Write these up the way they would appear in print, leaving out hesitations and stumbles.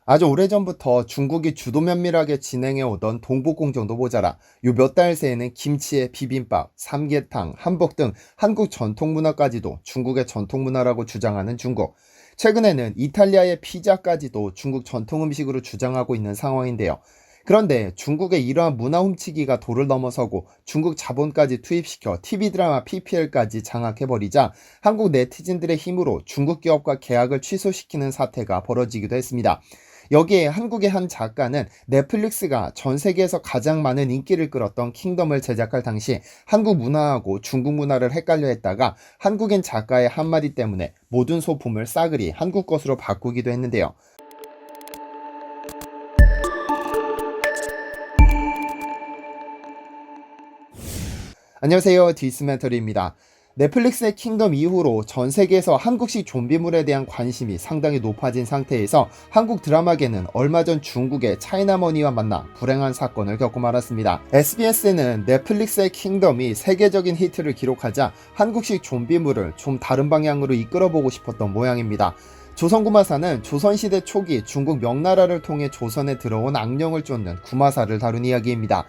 아주 오래전부터 중국이 주도 면밀하게 진행해오던 동북공정도 모자라 요 몇 달 새에는 김치에 비빔밥, 삼계탕, 한복 등 한국 전통 문화까지도 중국의 전통 문화라고 주장하는 중국. 최근에는 이탈리아의 피자까지도 중국 전통 음식으로 주장하고 있는 상황인데요. 그런데 중국의 이러한 문화 훔치기가 도를 넘어서고 중국 자본까지 투입시켜 TV 드라마 PPL까지 장악해버리자 한국 네티즌들의 힘으로 중국 기업과 계약을 취소시키는 사태가 벌어지기도 했습니다. 여기에 한국의 한 작가는 넷플릭스가 전 세계에서 가장 많은 인기를 끌었던 킹덤을 제작할 당시 한국 문화하고 중국 문화를 헷갈려 했다가 한국인 작가의 한마디 때문에 모든 소품을 싸그리 한국 것으로 바꾸기도 했는데요. 안녕하세요, 디스멘터리입니다. 넷플릭스의 킹덤 이후로 전 세계에서 한국식 좀비물에 대한 관심이 상당히 높아진 상태에서 한국 드라마계는 얼마 전 중국의 차이나머니와 만나 불행한 사건을 겪고 말았습니다. SBS는 넷플릭스의 킹덤이 세계적인 히트를 기록하자 한국식 좀비물을 좀 다른 방향으로 이끌어보고 싶었던 모양입니다. 조선구마사는 조선시대 초기 중국 명나라를 통해 조선에 들어온 악령을 쫓는 구마사를 다룬 이야기입니다.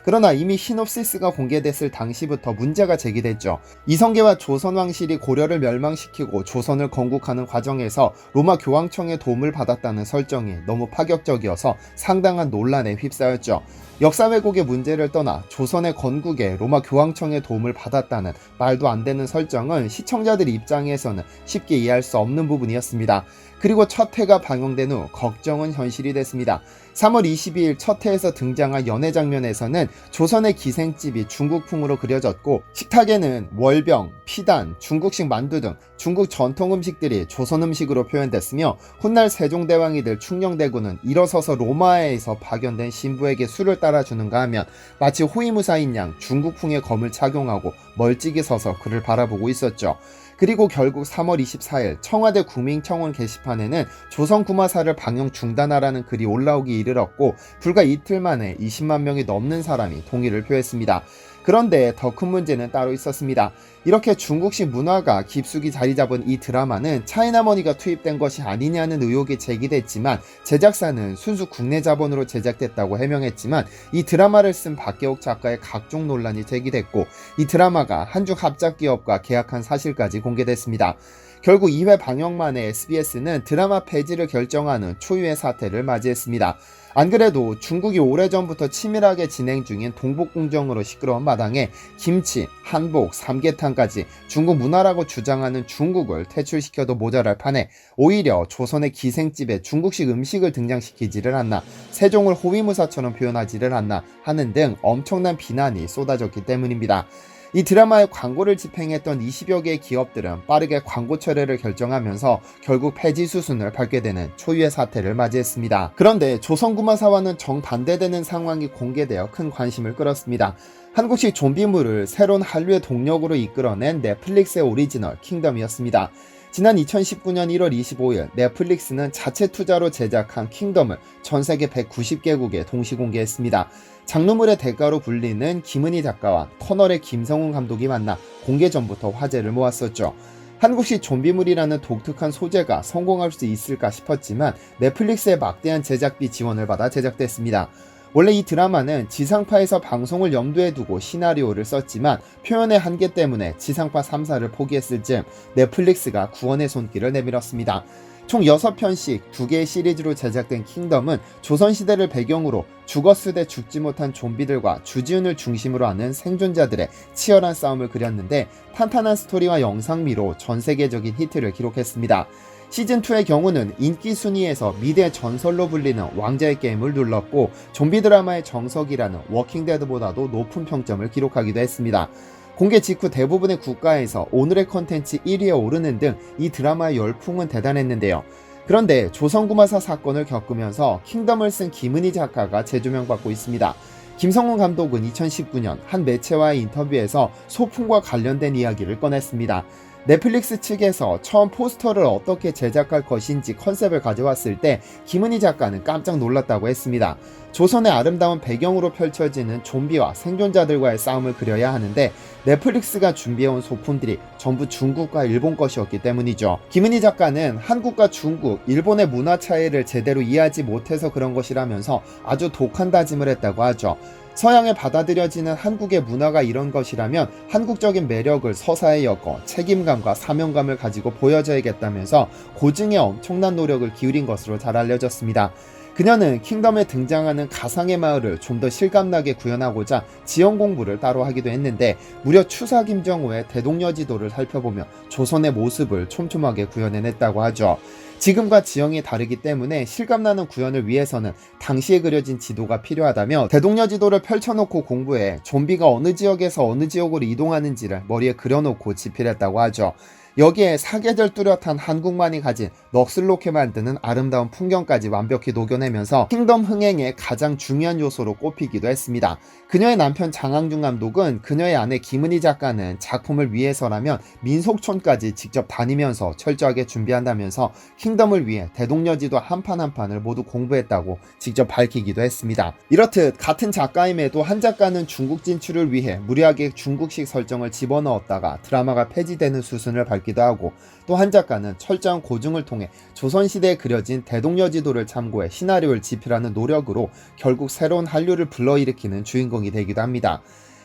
그러나 이미 시놉시스가 공개됐을 당시부터 문제가 제기됐죠. 이성계와 조선왕실이 고려를 멸망시키고 조선을 건국하는 과정에서 로마 교황청의 도움을 받았다는 설정이 너무 파격적이어서 상당한 논란에 휩싸였죠. 역사 왜곡의 문제를 떠나 조선의 건국에 로마 교황청의 도움을 받았다는 말도 안 되는 설정은 시청자들 입장에서는 쉽게 이해할 수 없는 부분이었습니다. 그리고 첫 회가 방영된 후 걱정은 현실이 됐습니다. 3월 22일 첫 회에서 등장한 연애 장면에서는 조선의 기생집이 중국풍으로 그려졌고 식탁에는 월병, 피단, 중국식 만두 등 중국 전통 음식들이 조선 음식으로 표현됐으며 훗날 세종대왕이 될 충녕대군은 일어서서 로마에서 파견된 신부에게 술을 따라주는가 하면 마치 호위무사인 양 중국풍의 검을 착용하고 멀찍이 서서 그를 바라보고 있었죠. 그리고 결국 3월 24일 청와대 국민청원 게시판에는 조선구마사를 방영 중단하라는 글이 올라오기 이르렀고 불과 이틀 만에 20만 명이 넘는 사람이 동의를 표했습니다. 그런데 더 큰 문제는 따로 있었습니다. 이렇게 중국식 문화가 깊숙이 자리 잡은 이 드라마는 차이나머니가 투입된 것이 아니냐는 의혹이 제기됐지만 제작사는 순수 국내 자본으로 제작됐다고 해명했지만 이 드라마를 쓴 박계옥 작가의 각종 논란이 제기됐고 이 드라마가 한중 합작기업과 계약한 사실까지 공개됐습니다. 결국 2회 방영 만에 SBS는 드라마 폐지를 결정하는 초유의 사태를 맞이했습니다. 안 그래도 중국이 오래전부터 치밀하게 진행 중인 동북공정으로 시끄러운 마당에 김치, 한복, 삼계탕까지 중국 문화라고 주장하는 중국을 퇴출시켜도 모자랄 판에 오히려 조선의 기생집에 중국식 음식을 등장시키지를 않나, 세종을 호위무사처럼 표현하지를 않나 하는 등 엄청난 비난이 쏟아졌기 때문입니다. 이 드라마의 광고를 집행했던 20여 개의 기업들은 빠르게 광고 철회를 결정하면서 결국 폐지 수순을 밟게 되는 초유의 사태를 맞이했습니다. 그런데 조선구마사와는 정반대되는 상황이 공개되어 큰 관심을 끌었습니다. 한국식 좀비물을 새로운 한류의 동력으로 이끌어낸 넷플릭스의 오리지널 킹덤이었습니다. 지난 2019년 1월 25일 넷플릭스는 자체 투자로 제작한 킹덤을 전세계 190개국에 동시 공개했습니다. 장르물의 대가로 불리는 김은희 작가와 터널의 김성훈 감독이 만나 공개 전부터 화제를 모았었죠. 한국식 좀비물이라는 독특한 소재가 성공할 수 있을까 싶었지만 넷플릭스의 막대한 제작비 지원을 받아 제작됐습니다. 원래 이 드라마는 지상파에서 방송을 염두에 두고 시나리오를 썼지만 표현의 한계 때문에 지상파 3사를 포기했을 즈음 넷플릭스가 구원의 손길을 내밀었습니다. 총 6편씩 2개의 시리즈로 제작된 킹덤은 조선시대를 배경으로 죽었으되 죽지 못한 좀비들과 주지훈을 중심으로 하는 생존자들의 치열한 싸움을 그렸는데 탄탄한 스토리와 영상미로 전세계적인 히트를 기록했습니다. 시즌2의 경우는 인기 순위에서 미대 전설로 불리는 왕자의 게임을 눌렀고 좀비 드라마의 정석이라는 워킹데드보다도 높은 평점을 기록하기도 했습니다. 공개 직후 대부분의 국가에서 오늘의 컨텐츠 1위에 오르는 등 이 드라마의 열풍은 대단했는데요. 그런데 조선구마사 사건을 겪으면서 킹덤을 쓴 김은희 작가가 재조명받고 있습니다. 김성훈 감독은 2019년 한 매체와의 인터뷰에서 소품과 관련된 이야기를 꺼냈습니다. 넷플릭스 측에서 처음 포스터를 어떻게 제작할 것인지 컨셉을 가져왔을 때 김은희 작가는 깜짝 놀랐다고 했습니다. 조선의 아름다운 배경으로 펼쳐지는 좀비와 생존자들과의 싸움을 그려야 하는데 넷플릭스가 준비해온 소품들이 전부 중국과 일본 것이었기 때문이죠. 김은희 작가는 한국과 중국, 일본의 문화 차이를 제대로 이해하지 못해서 그런 것이라면서 아주 독한 다짐을 했다고 하죠. 서양에 받아들여지는 한국의 문화가 이런 것이라면 한국적인 매력을 서사에 엮어 책임감과 사명감을 가지고 보여줘야겠다면서 고증에 엄청난 노력을 기울인 것으로 잘 알려졌습니다. 그녀는 킹덤에 등장하는 가상의 마을을 좀 더 실감나게 구현하고자 지형 공부를 따로 하기도 했는데 무려 추사 김정호의 대동여지도를 살펴보며 조선의 모습을 촘촘하게 구현해냈다고 하죠. 지금과 지형이 다르기 때문에 실감나는 구현을 위해서는 당시에 그려진 지도가 필요하다며 대동여지도를 펼쳐놓고 공부해 좀비가 어느 지역에서 어느 지역으로 이동하는지를 머리에 그려놓고 집필했다고 하죠. 여기에 사계절 뚜렷한 한국만이 가진 넋을놓게 만드는 아름다운 풍경까지 완벽히 녹여내면서 킹덤 흥행의 가장 중요한 요소로 꼽히기도 했습니다. 그녀의 남편 장항준 감독은 그녀의 아내 김은희 작가는 작품을 위해서라면 민속촌까지 직접 다니면서 철저하게 준비한다면서 킹덤을 위해 대동여지도 한 판 한 판을 모두 공부했다고 직접 밝히기도 했습니다. 이렇듯 같은 작가임에도 한 작가는 중국 진출을 위해 무리하게 중국식 설정을 집어넣었다가 드라마가 폐지되는 수순을 밟기도 하고 또 한 작가는 철저한 고증을 통해 조선시대에 그려진 대동여지도를 참고해 시나리오를 집필하는 노력으로 결국 새로운 한류를 불러일으키는 주인공이 되기도 합니다.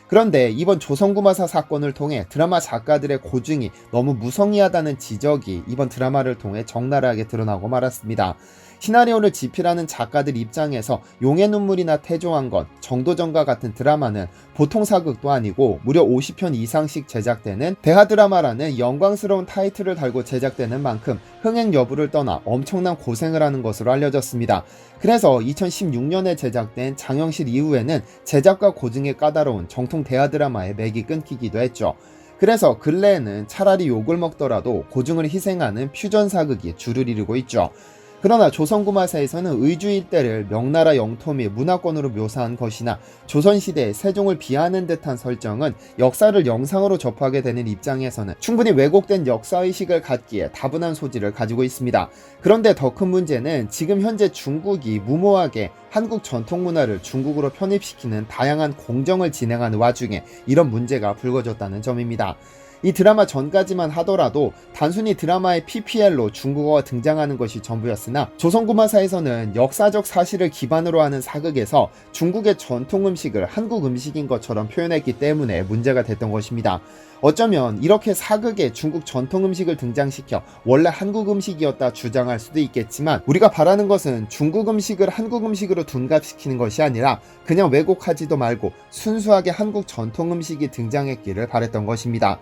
그런데 이번 조선구마사 사건을 통해 드라마 작가들의 고증이 너무 무성의하다는 지적이 이번 드라마를 통해 적나라하게 드러나고 말았습니다. 시나리오를 집필하는 작가들 입장에서 용의 눈물이나 태조왕건, 정도전과 같은 드라마는 보통 사극도 아니고 무려 50편 이상씩 제작되는 대하드라마라는 영광스러운 타이틀을 달고 제작되는 만큼 흥행 여부를 떠나 엄청난 고생을 하는 것으로 알려졌습니다. 그래서 2016년에 제작된 장영실 이후에는 제작과 고증이 까다로운 정통 대하드라마의 맥이 끊기기도 했죠. 그래서 근래에는 차라리 욕을 먹더라도 고증을 희생하는 퓨전 사극이 주를 이루고 있죠. 그러나 조선구마사에서는 의주 일대를 명나라 영토 및 문화권으로 묘사한 것이나 조선시대의 세종을 비하하는 듯한 설정은 역사를 영상으로 접하게 되는 입장에서는 충분히 왜곡된 역사의식을 갖기에 다분한 소지를 가지고 있습니다. 그런데 더 큰 문제는 지금 현재 중국이 무모하게 한국 전통문화를 중국으로 편입시키는 다양한 공정을 진행하는 와중에 이런 문제가 불거졌다는 점입니다. 이 드라마 전까지만 하더라도 단순히 드라마의 PPL로 중국어가 등장하는 것이 전부였으나 조선구마사에서는 역사적 사실을 기반으로 하는 사극에서 중국의 전통 음식을 한국 음식인 것처럼 표현했기 때문에 문제가 됐던 것입니다. 어쩌면 이렇게 사극에 중국 전통 음식을 등장시켜 원래 한국 음식이었다 주장할 수도 있겠지만 우리가 바라는 것은 중국 음식을 한국 음식으로 둔갑시키는 것이 아니라 그냥 왜곡하지도 말고 순수하게 한국 전통 음식이 등장했기를 바랬던 것입니다.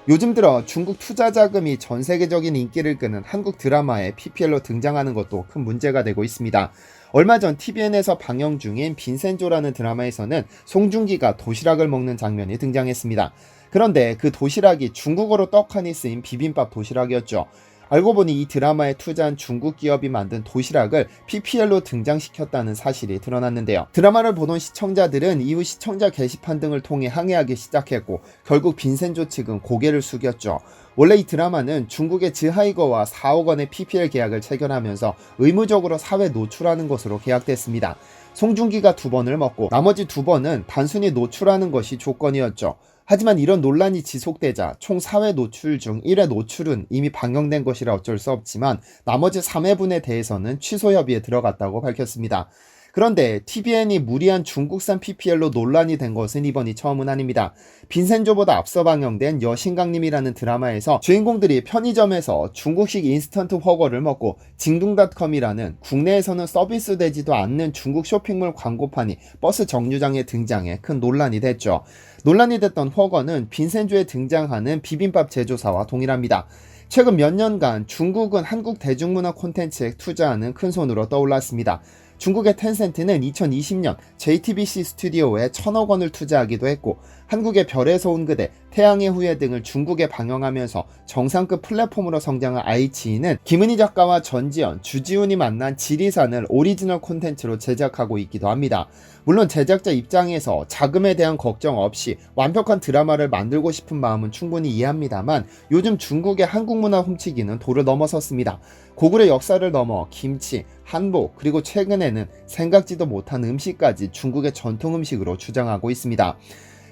요즘 들어 중국 투자 자금이 전 세계적인 인기를 끄는 한국 드라마에 PPL로 등장하는 것도 큰 문제가 되고 있습니다. 얼마 전 TVN에서 방영 중인 빈센조라는 드라마에서는 송중기가 도시락을 먹는 장면이 등장했습니다. 그런데 그 도시락이 중국어로 떡하니 쓰인 비빔밥 도시락이었죠. 알고 보니 이 드라마에 투자한 중국 기업이 만든 도시락을 PPL로 등장시켰다는 사실이 드러났는데요. 드라마를 보던 시청자들은 이후 시청자 게시판 등을 통해 항의하기 시작했고 결국 빈센조 측은 고개를 숙였죠. 원래 이 드라마는 중국의 즈하이거와 4억 원의 PPL 계약을 체결하면서 의무적으로 사회 노출하는 것으로 계약됐습니다. 송중기가 2번을 먹고 나머지 2번은 단순히 노출하는 것이 조건이었죠. 하지만 이런 논란이 지속되자 총 4회 노출 중 1회 노출은 이미 방영된 것이라 어쩔 수 없지만 나머지 3회분에 대해서는 취소 협의에 들어갔다고 밝혔습니다. 그런데 TVN이 무리한 중국산 PPL로 논란이 된 것은 이번이 처음은 아닙니다. 빈센조보다 앞서 방영된 여신강림이라는 드라마에서 주인공들이 편의점에서 중국식 인스턴트 훠궈를 먹고 징둥닷컴이라는 국내에서는 서비스되지도 않는 중국 쇼핑몰 광고판이 버스 정류장에 등장해 큰 논란이 됐죠. 논란이 됐던 훠궈는 빈센조에 등장하는 비빔밥 제조사와 동일합니다. 최근 몇 년간 중국은 한국 대중문화 콘텐츠에 투자하는 큰 손으로 떠올랐습니다. 중국의 텐센트는 2020년 JTBC 스튜디오에 1,000억 원을 투자하기도 했고 한국의 별에서 온 그대, 태양의 후예 등을 중국에 방영하면서 정상급 플랫폼으로 성장한 아이치이는 김은희 작가와 전지현, 주지훈이 만난 지리산을 오리지널 콘텐츠로 제작하고 있기도 합니다. 물론 제작자 입장에서 자금에 대한 걱정 없이 완벽한 드라마를 만들고 싶은 마음은 충분히 이해합니다만 요즘 중국의 한국 문화 훔치기는 도를 넘어섰습니다. 고구려 역사를 넘어 김치, 한복, 그리고 최근에는 생각지도 못한 음식까지 중국의 전통 음식으로 주장하고 있습니다.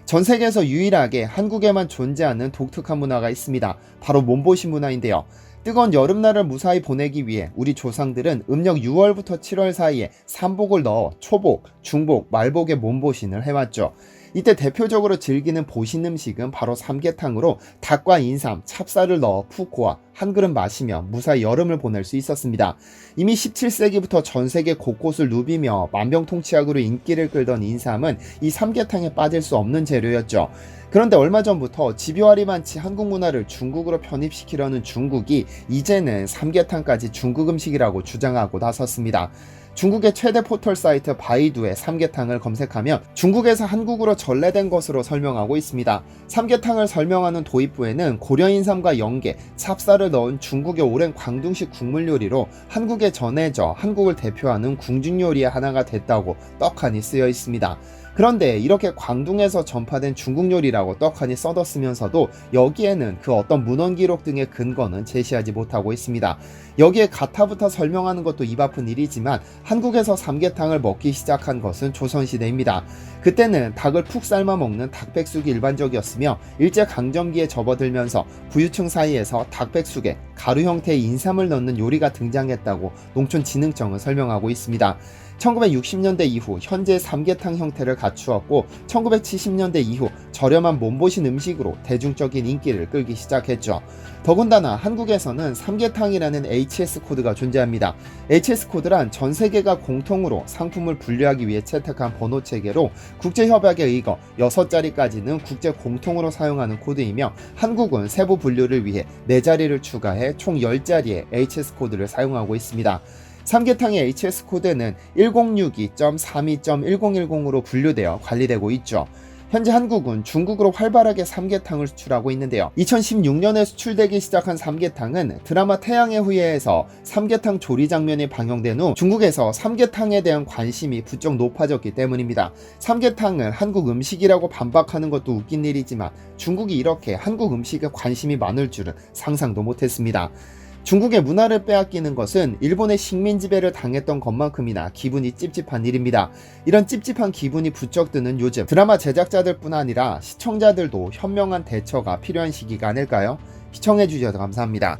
전 세계에서 유일하게 한국에만 존재하는 독특한 문화가 있습니다. 바로 몸보신 문화인데요. 뜨거운 여름날을 무사히 보내기 위해 우리 조상들은 음력 6월부터 7월 사이에 삼복을 넣어 초복, 중복, 말복의 몸보신을 해왔죠. 이때 대표적으로 즐기는 보신 음식은 바로 삼계탕으로 닭과 인삼, 찹쌀을 넣어 푹 고아 한 그릇 마시며 무사히 여름을 보낼 수 있었습니다. 이미 17세기부터 전 세계 곳곳을 누비며 만병통치약으로 인기를 끌던 인삼은 이 삼계탕에 빠질 수 없는 재료였죠. 그런데 얼마 전부터 집요할이 많지 한국 문화를 중국으로 편입시키려는 중국이 이제는 삼계탕까지 중국 음식이라고 주장하고 나섰습니다. 중국의 최대 포털 사이트 바이두에 삼계탕을 검색하면 중국에서 한국으로 전래된 것으로 설명하고 있습니다. 삼계탕을 설명하는 도입부에는 고려인삼과 연계, 찹쌀을 넣은 중국의 오랜 광둥식 국물 요리로 한국에 전해져 한국을 대표하는 궁중 요리의 하나가 됐다고 떡하니 쓰여 있습니다. 그런데 이렇게 광둥에서 전파된 중국 요리라고 떡하니 써뒀으면서도 여기에는 그 어떤 문헌 기록 등의 근거는 제시하지 못하고 있습니다. 여기에 가타부터 설명하는 것도 입 아픈 일이지만 한국에서 삼계탕을 먹기 시작한 것은 조선시대입니다. 그때는 닭을 푹 삶아 먹는 닭백숙이 일반적이었으며 일제강점기에 접어들면서 부유층 사이에서 닭백숙에 가루 형태의 인삼을 넣는 요리가 등장했다고 농촌진흥청은 설명하고 있습니다. 1960년대 이후 현재 삼계탕 형태를 갖추었고 1970년대 이후 저렴한 몸보신 음식으로 대중적인 인기를 끌기 시작했죠. 더군다나 한국에서는 삼계탕이라는 HS 코드가 존재합니다. HS 코드란 전 세계가 공통으로 상품을 분류하기 위해 채택한 번호 체계로 국제협약에 의거 6자리까지는 국제 공통으로 사용하는 코드이며 한국은 세부 분류를 위해 4자리를 추가해 총 10자리의 HS 코드를 사용하고 있습니다. 삼계탕의 HS 코드는 1062.32.1010으로 분류되어 관리되고 있죠. 현재 한국은 중국으로 활발하게 삼계탕을 수출하고 있는데요. 2016년에 수출되기 시작한 삼계탕은 드라마 태양의 후예에서 삼계탕 조리 장면이 방영된 후 중국에서 삼계탕에 대한 관심이 부쩍 높아졌기 때문입니다. 삼계탕은 한국 음식이라고 반박하는 것도 웃긴 일이지만 중국이 이렇게 한국 음식에 관심이 많을 줄은 상상도 못했습니다. 중국의 문화를 빼앗기는 것은 일본의 식민 지배를 당했던 것만큼이나 기분이 찝찝한 일입니다. 이런 찝찝한 기분이 부쩍 드는 요즘 드라마 제작자들뿐 아니라 시청자들도 현명한 대처가 필요한 시기가 아닐까요? 시청해주셔서 감사합니다.